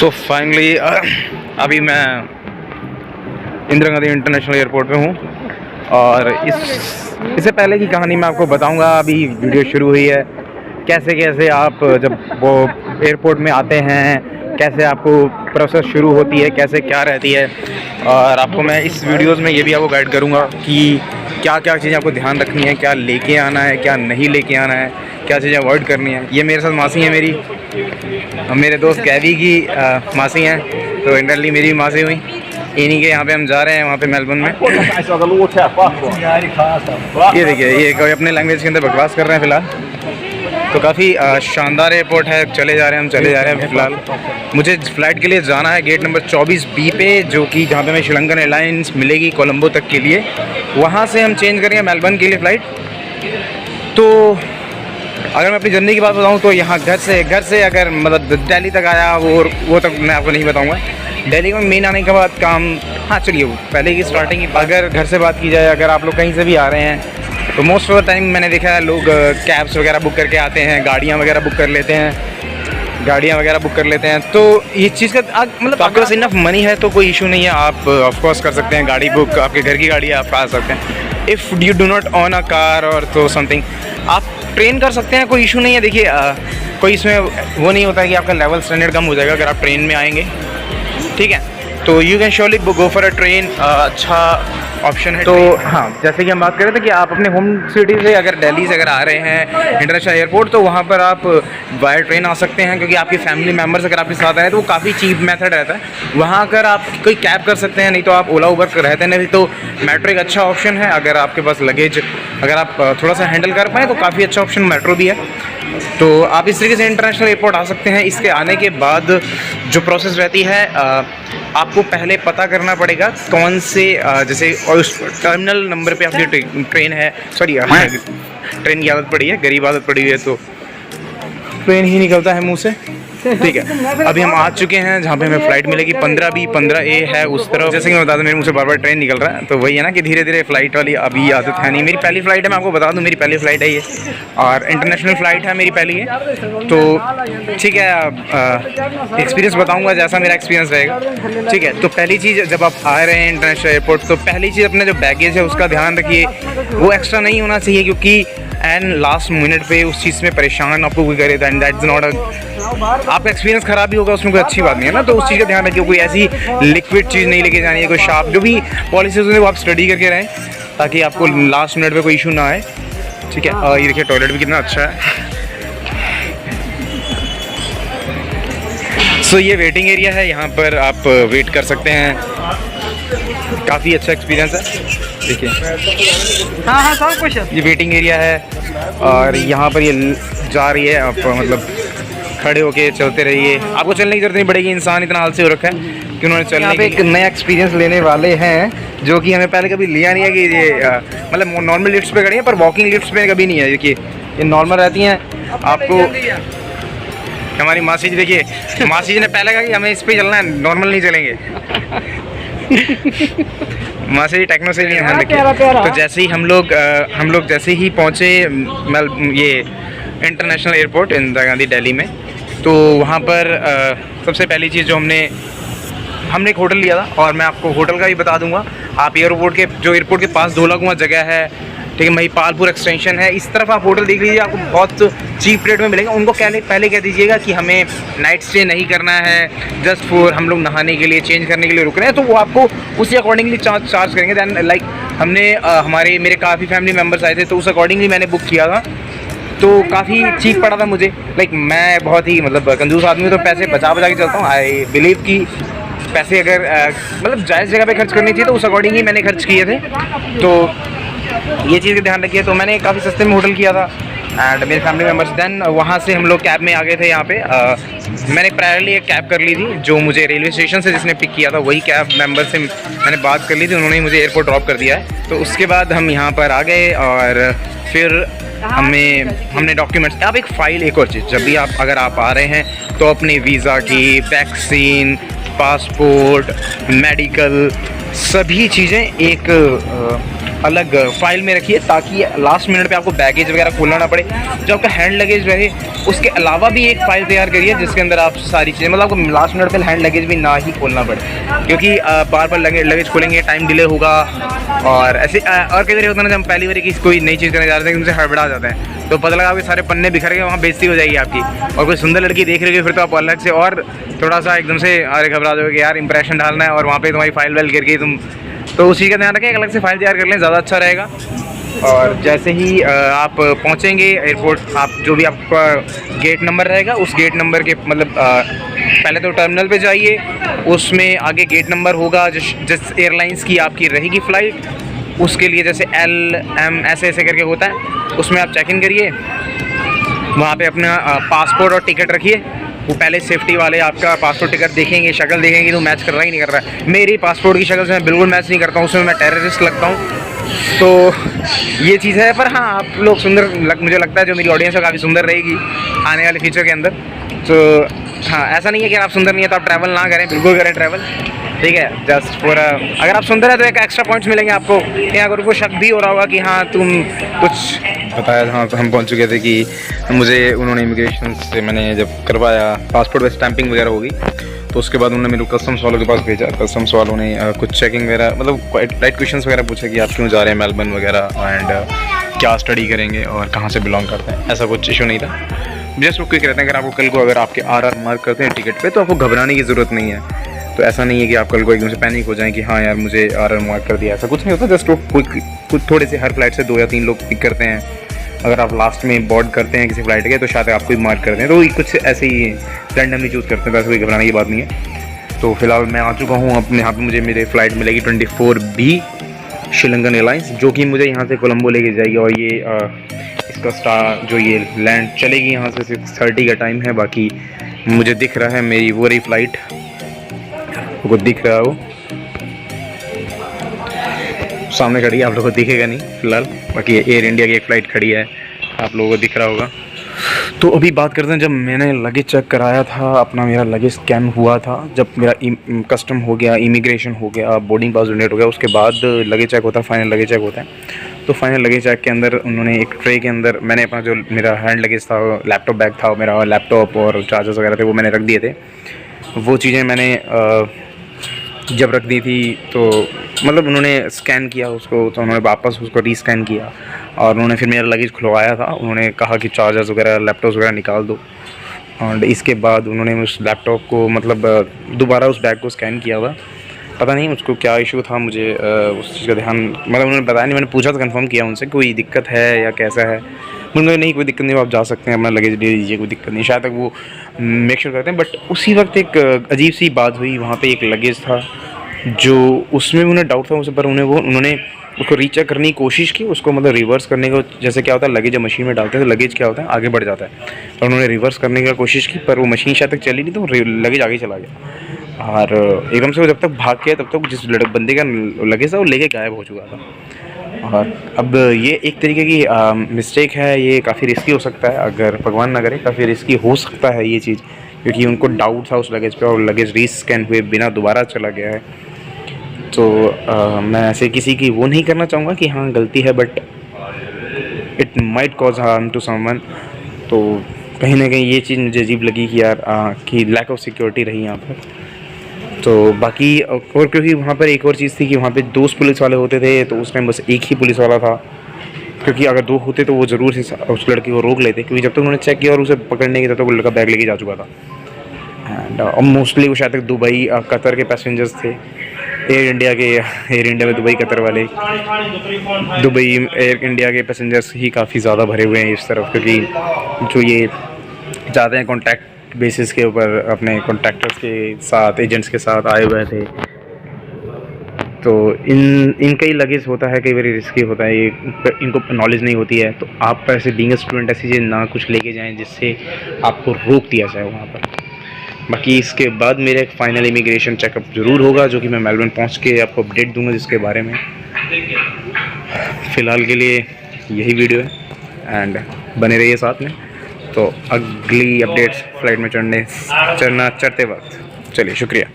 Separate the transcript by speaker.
Speaker 1: So finally अभी मैं Indira Gandhi international airport पे हूँ और इससे पहले की कहानी मैं आपको बताऊंगा। अभी वीडियो शुरू हुई है, कैसे कैसे आप जब वो एयरपोर्ट में आते हैं, कैसे आपको प्रोसेस शुरू होती है, कैसे क्या रहती है। और आपको मैं इस वीडियोस में ये भी आपको गाइड करूँगा कि क्या क्या चीज़ें आपको ध्यान रखनी है, क्या लेके आना है, क्या नहीं लेके आना है, क्या चीज़ें अवॉइड करनी है। ये मेरे साथ मासी है, मेरे दोस्त गैवी की मासी हैं, तो इंटरली मेरी मासी हुई। इन्हीं के यहाँ पे हम जा रहे हैं, वहाँ पे मेलबर्न में। ये देखिए, ये कोई अपने लैंग्वेज के अंदर बकवास कर रहे हैं फ़िलहाल। तो काफ़ी शानदार एयरपोर्ट है। चले जा रहे हैं फ़िलहाल। मुझे फ़्लाइट के लिए जाना है गेट नंबर 24B पे, जो कि जहाँ पे मैं श्रीलंकन एयरलाइंस मिलेगी कोलंबो तक के लिए। वहाँ से हम चेंज करेंगे मेलबर्न के लिए फ़्लाइट। तो अगर मैं अपनी जर्नी की बात बताऊँ तो यहाँ घर से अगर मतलब दिल्ली तक आया, वो तक मैं आपको नहीं बताऊँगा। दिल्ली में मेन आने के बाद काम, हाँ चलिए पहले की स्टार्टिंग, अगर घर से बात की जाए, अगर आप लोग कहीं से भी आ रहे हैं तो मोस्ट ऑफ द टाइम मैंने देखा है लोग कैब्स वगैरह बुक करके आते हैं, गाड़ियाँ वगैरह बुक कर लेते हैं। तो ये चीज़ का मतलब आपके पास इनफ मनी है तो कोई इशू नहीं है, आप ऑफकोर्स कर सकते हैं गाड़ी बुक। आपके घर की गाड़ी है, आप आ सकते हैं। If you do not on a car और तो समथिंग, आप ट्रेन कर सकते हैं, कोई इशू नहीं है। देखिए कोई इसमें वो नहीं होता है कि आपका लेवल स्टैंडर्ड कम हो जाएगा अगर आप ट्रेन में आएंगे, ठीक है। तो you can surely go for a train, अच्छा ऑप्शन है। तो हाँ, जैसे कि हम बात कर रहे थे कि आप अपने होम सिटी से अगर दिल्ली से अगर आ रहे हैं इंटरनेशनल एयरपोर्ट, तो वहाँ पर आप बाय ट्रेन आ सकते हैं, क्योंकि आपके फैमिली मेम्बर्स अगर आपके साथ आए तो वो काफ़ी चीप मेथड रहता है। वहाँ अगर आप कोई कैब कर सकते हैं, नहीं तो आप ओला उबर रहते हैं, नहीं तो मेट्रो एक अच्छा ऑप्शन है। अगर आपके पास लगेज अगर आप थोड़ा सा हैंडल कर पाएँ तो काफ़ी अच्छा ऑप्शन मेट्रो भी है। तो आप इस तरीके से इंटरनेशनल एयरपोर्ट आ सकते हैं। इसके आने के बाद जो प्रोसेस रहती है, आपको पहले पता करना पड़ेगा कौन से जैसे उस टर्मिनल नंबर पे आपकी ट्रेन है। सॉरी, ट्रेन की आदत पड़ी है, गरीब आदत पड़ी हुई है, तो ट्रेन ही निकलता है मुंह से, ठीक है। अभी हम आ चुके हैं जहाँ पे हमें फ़्लाइट मिलेगी 15A है उस तरफ। जैसे कि मैं बता दूँ, मेरे मुँह से बार बार ट्रेन निकल रहा है, तो वही है ना कि धीरे धीरे फ़्लाइट वाली अभी आदत है नहीं। मेरी पहली फ़्लाइट है, मैं आपको बता दूँ, मेरी पहली फ़्लाइट है ये, और इंटरनेशनल फ़्लाइट है मेरी पहली है। तो ठीक है, एक्सपीरियंस बताऊँगा जैसा मेरा एक्सपीरियंस रहेगा, ठीक है। तो पहली चीज़, जब आप आ रहे हैं इंटरनेशनल एयरपोर्ट, तो पहली चीज़ अपना जो बैगेज है उसका ध्यान रखिए, वो एक्स्ट्रा नहीं होना चाहिए, क्योंकि एंड लास्ट मिनट पे उस चीज़ में परेशान आपको कोई करे, दैन दैट्स नॉट आपका एक्सपीरियंस ख़राब भी होगा, उसमें कोई अच्छी बात नहीं है ना। तो उस चीज़ का ध्यान रखिए, कोई ऐसी लिक्विड चीज़ नहीं लेके जानी है, कोई शार्प, जो भी पॉलिसीज होती है वो आप स्टडी करके रहें, ताकि आपको लास्ट मिनट पे कोई इशू ना आए, ठीक है। ये देखिए टॉयलेट भी कितना अच्छा है। सो ये वेटिंग एरिया है, यहाँ पर आप वेट कर सकते हैं। काफ़ी अच्छा एक्सपीरियंस है, देखिए।
Speaker 2: हाँ सब कुछ है।
Speaker 1: ये वेटिंग एरिया है और यहाँ पर ये जा रही है, आप मतलब खड़े होके चलते रहिए, आपको चलने की जरूरत नहीं पड़ेगी। इंसान इतना आलसी हो रखा है कि उन्होंने चलने पे एक नया एक्सपीरियंस लेने वाले हैं, जो कि हमें पहले कभी लिया नहीं है। कि ये मतलब नॉर्मल लिफ्ट्स पे खड़ी है, पर वॉकिंग लिफ्ट्स पे कभी नहीं है। देखिए ये नॉर्मल रहती हैं। आपको हमारी मासी जी, देखिए मासी जी ने पहले कहा कि हमें इस पे चलना है, नॉर्मल नहीं चलेंगे। मासी जी टेक्नो से नहीं है। तो जैसे ही हम लोग जैसे ही पहुँचे ये इंटरनेशनल एयरपोर्ट इंदिरा गांधी दिल्ली में, तो वहाँ पर सबसे पहली चीज़ जो हमने एक होटल लिया था, और मैं आपको होटल का भी बता दूंगा। आप एयरपोर्ट के पास धोलाकुआं जगह है, ठीक है, महिपालपुर एक्सटेंशन है, इस तरफ आप होटल देख लीजिए, आपको बहुत चीप रेट में मिलेगा। उनको पहले कह दीजिएगा कि हमें नाइट स्टे नहीं करना है, जस्ट फॉर हम लोग नहाने के लिए, चेंज करने के लिए रुक रहे हैं, तो वो आपको उसी अकॉर्डिंगली चार्ज करेंगे। दैन लाइक मेरे काफ़ी फैमिली मेम्बर्स आए थे, तो उस अकॉर्डिंगली मैंने बुक किया था, तो काफ़ी चीप पड़ा था मुझे। लाइक मैं बहुत ही मतलब कंजूस आदमी हूँ, तो पैसे बचा के चलता हूँ। आई बिलीव कि पैसे अगर मतलब जायज़ जगह पे खर्च करनी चाहिए, तो उस अकॉर्डिंग ही मैंने खर्च किए थे। तो ये चीज़ का ध्यान रखिए। तो मैंने काफ़ी सस्ते में होटल किया था एंड मेरे फैमिली मेम्बर्स। दैन वहाँ से हम लोग कैब में आ गए थे यहाँ पे। मैंने प्रायरली एक कैब कर ली थी, जो मुझे रेलवे स्टेशन से जिसने पिक किया था, वही कैब मेंबर से मैंने बात कर ली थी, उन्होंने मुझे एयरपोर्ट ड्रॉप कर दिया है। तो उसके बाद हम यहाँ पर आ गए और फिर हमने डॉक्यूमेंट्स। अब एक फ़ाइल, एक और चीज़, जब भी अगर आप आ रहे हैं तो अपने वीज़ा की, वैक्सीन, पासपोर्ट, मेडिकल, सभी चीज़ें एक अलग फाइल में रखिए, ताकि लास्ट मिनट पे आपको बैगेज वगैरह खोलना ना पड़े। जो आपका हैंड लगेज रहे उसके अलावा भी एक फ़ाइल तैयार करिए जिसके अंदर आप सारी चीज़ें, मतलब आपको लास्ट मिनट पे हैंड लगेज भी ना ही खोलना पड़े, क्योंकि बार बार लगेज खोलेंगे टाइम डिले होगा। और ऐसे और कई बार होता है ना, जब हम पहली बार की कोई नई चीज़ करने जा रहे हैं उनसे हड़बड़ा जाते हैं, तो पता लगा आपके सारे पन्ने बिखर गए, वहाँ बेइज्जती हो जाएगी आपकी। और कोई सुंदर लड़की देख रही है फिर तो आप अलग से और थोड़ा सा एकदम से अरे घबरा जाओगे कि यार इंप्रेशन डालना है, और वहाँ पे तुम्हारी फाइल वाइल गिर गई तुम, तो उस चीज़ का ध्यान रखें, एक अलग से फाइल तैयार कर लें, ज़्यादा अच्छा रहेगा। और जैसे ही आप पहुँचेंगे एयरपोर्ट, आप जो भी आपका गेट नंबर रहेगा उस गेट नंबर के मतलब पहले तो टर्मिनल पे जाइए, उसमें आगे गेट नंबर होगा जिस एयरलाइंस की आपकी रहेगी फ़्लाइट, उसके लिए जैसे LM ऐसे करके होता है, उसमें आप चेक इन करिए। वहाँ पे अपना पासपोर्ट और टिकट रखिए। वो पहले सेफ्टी वाले आपका पासपोर्ट टिकट देखेंगे, शक्ल देखेंगे तो मैच कर रहा ही नहीं कर रहा है। मेरी पासपोर्ट की शक्ल से मैं बिल्कुल मैच नहीं करता हूँ, उसमें मैं टेररिस्ट लगता हूँ। तो ये चीज़ है, पर हाँ आप लोग सुंदर मुझे लगता है जो मेरी ऑडियंस है काफ़ी सुंदर रहेगी आने वाले फ्यूचर के अंदर। तो हाँ, ऐसा नहीं है कि आप सुंदर नहीं है तो आप ट्रैवल ना करें, बिल्कुल करें ट्रैवल, ठीक है। जस्ट फॉर अगर आप सुंदर है तो एक एक्स्ट्रा पॉइंट्स मिलेंगे आपको, या अगर उनको शक भी हो रहा होगा कि हाँ तुम कुछ बताया। हाँ, तो हम पहुँच चुके थे कि मुझे उन्होंने इमिग्रेशन से मैंने जब करवाया पासपोर्ट में स्टैंपिंग वगैरह होगी, तो उसके बाद उन्होंने मेरे को कस्टम्स वालों के पास भेजा। कस्टम्स वालों ने कुछ चेकिंग वगैरह मतलब राइट क्वेश्चंस वगैरह पूछे कि आप क्यों जा रहे हैं मेलबर्न वगैरह, एंड क्या स्टडी करेंगे और कहाँ से बिलोंग करते हैं। ऐसा कुछ इशू नहीं था, जस्ट वो क्विक रहते हैं। अगर आपको कल को अगर आपके RR मार्क करते हैं टिकट पे तो आपको घबराने की ज़रूरत नहीं है। तो ऐसा नहीं है कि आप कल को एकदम से पैनिक हो जाएं कि हाँ यार मुझे RR मार्क कर दिया, ऐसा कुछ नहीं होता। जस्ट वो कुछ थोड़े से हर फ्लाइट से 2 या 3 लोग पिक करते हैं। अगर आप लास्ट में बोर्ड करते हैं किसी फ्लाइट के तो शायद आपको ही मार्क करते हैं, तो कुछ ऐसे ही रैंडमली चूज़ करते हैं, तो ऐसे कोई घबराने की बात नहीं है। तो फिलहाल मैं आ चुका हूँ अपने यहाँ पे, मुझे मेरे फ़्लाइट मिलेगी 24B श्रीलंकन एयरलाइंस, जो कि मुझे यहाँ से कोलंबो लेके जाएगी। और ये इसका स्टार जो ये लैंड चलेगी यहाँ से 6:30 का टाइम है। बाकी मुझे दिख रहा है मेरी वो रही फ़्लाइट, वो दिख रहा हो सामने खड़ी है, आप लोगों को दिखेगा नहीं फिलहाल। बाकी एयर इंडिया की एक फ़्लाइट खड़ी है, आप लोगों को दिख रहा होगा। तो अभी बात करते हैं, जब मैंने लगेज चेक कराया था अपना, मेरा लगेज स्कैन हुआ था, जब मेरा कस्टम हो गया, इमिग्रेशन हो गया, बोर्डिंग पास जनरेट हो गया, उसके बाद लगेज चेक होता है, फाइनल लगेज चेक होता है। तो फाइनल लगेज चेक के अंदर उन्होंने एक ट्रे के अंदर मैंने अपना जो मेरा हैंड लगेज था, लैपटॉप बैग था मेरा, लैपटॉप और चार्जर्स वगैरह थे वो मैंने रख दिए थे। वो चीज़ें मैंने जब रख दी थी तो मतलब उन्होंने स्कैन किया उसको, तो उन्होंने वापस उसको रीस्कैन किया और उन्होंने फिर मेरा लगेज खुलवाया था। उन्होंने कहा कि चार्जर्स वगैरह लैपटॉप्स वगैरह निकाल दो, और इसके बाद उन्होंने उस लैपटॉप को मतलब दोबारा उस बैग को स्कैन किया था। पता नहीं उसको क्या इशू था, मुझे उस चीज़ का ध्यान मतलब उन्होंने बताया नहीं। मैंने पूछा तो कंफर्म किया उनसे कोई दिक्कत है या कैसा है, उन्होंने नहीं कोई दिक्कत नहीं, आप जा सकते हैं अपना लगेज ले लीजिए, कोई दिक्कत नहीं। शायद तक वो मेक श्योर करते हैं। बट उसी वक्त एक अजीब सी बात हुई, वहाँ पे एक लगेज था जो उसमें उन्हें डाउट था उसे, पर उन्होंने उसको रीचेक करने की कोशिश की, उसको मतलब रिवर्स करने को। जैसे क्या होता है लगेज जब मशीन में डालते हैं तो लगेज क्या होता है आगे बढ़ जाता है, तो उन्होंने रिवर्स करने की कोशिश की, पर वो मशीन शायद तक चली नहीं, तो लगेज आगे चला गया। और एकदम से वो जब तक भाग गया तब तक जिस बंदे का लगेज था वो लेके गायब हो चुका था। और अब ये एक तरीके की मिस्टेक है, ये काफ़ी रिस्की हो सकता है, अगर भगवान ना करे काफ़ी रिस्की हो सकता है ये चीज़, क्योंकि उनको डाउट था उस लगेज पे और लगेज रीस्कैन हुए बिना दोबारा चला गया है। तो मैं ऐसे किसी की वो नहीं करना चाहूँगा कि हाँ गलती है, but it might cause harm to someone. तो कहीं ना कहीं ये चीज़ मुझे अजीब लगी कि यार कि लैक ऑफ सिक्योरिटी रही यहाँ पर। तो बाकी और क्योंकि वहाँ पर एक और चीज़ थी कि वहाँ पे 2 पुलिस वाले होते थे, तो उस टाइम बस एक ही पुलिस वाला था, क्योंकि अगर 2 होते तो वो ज़रूर से उस लड़की को रोक लेते, क्योंकि जब तक उन्होंने चेक किया और उसे पकड़ने की तब तक वो लड़का बैग लेके जा चुका था। एंड मोस्टली वो शायद तक दुबई कतर के पैसेंजर्स थे, एयर इंडिया में दुबई कतर वाले, दुबई एयर इंडिया के पैसेंजर्स ही काफ़ी ज़्यादा भरे हुए हैं इस तरफ, क्योंकि जो ये जाते हैं कॉन्टैक्ट बेसिस के ऊपर अपने कॉन्ट्रैक्टर्स के साथ, एजेंट्स के साथ आए हुए थे। तो इनका ही लगेज होता है, कई बार रिस्की होता है, ये इनको नॉलेज नहीं होती है। तो आप ऐसे बीइंग अ स्टूडेंट ऐसी चीज़ ना कुछ लेके जाएं जिससे आपको रोक दिया जाए वहाँ पर। बाकी इसके बाद मेरा एक फ़ाइनल इमिग्रेशन चेकअप ज़रूर होगा, जो कि मैं मेलबर्न पहुँच के आपको अपडेट दूंगा जिसके बारे में। फ़िलहाल के लिए यही वीडियो है एंड बने रहिए साथ में। तो अगली अपडेट्स फ्लाइट में चढ़ते वक्त। चलिए, शुक्रिया।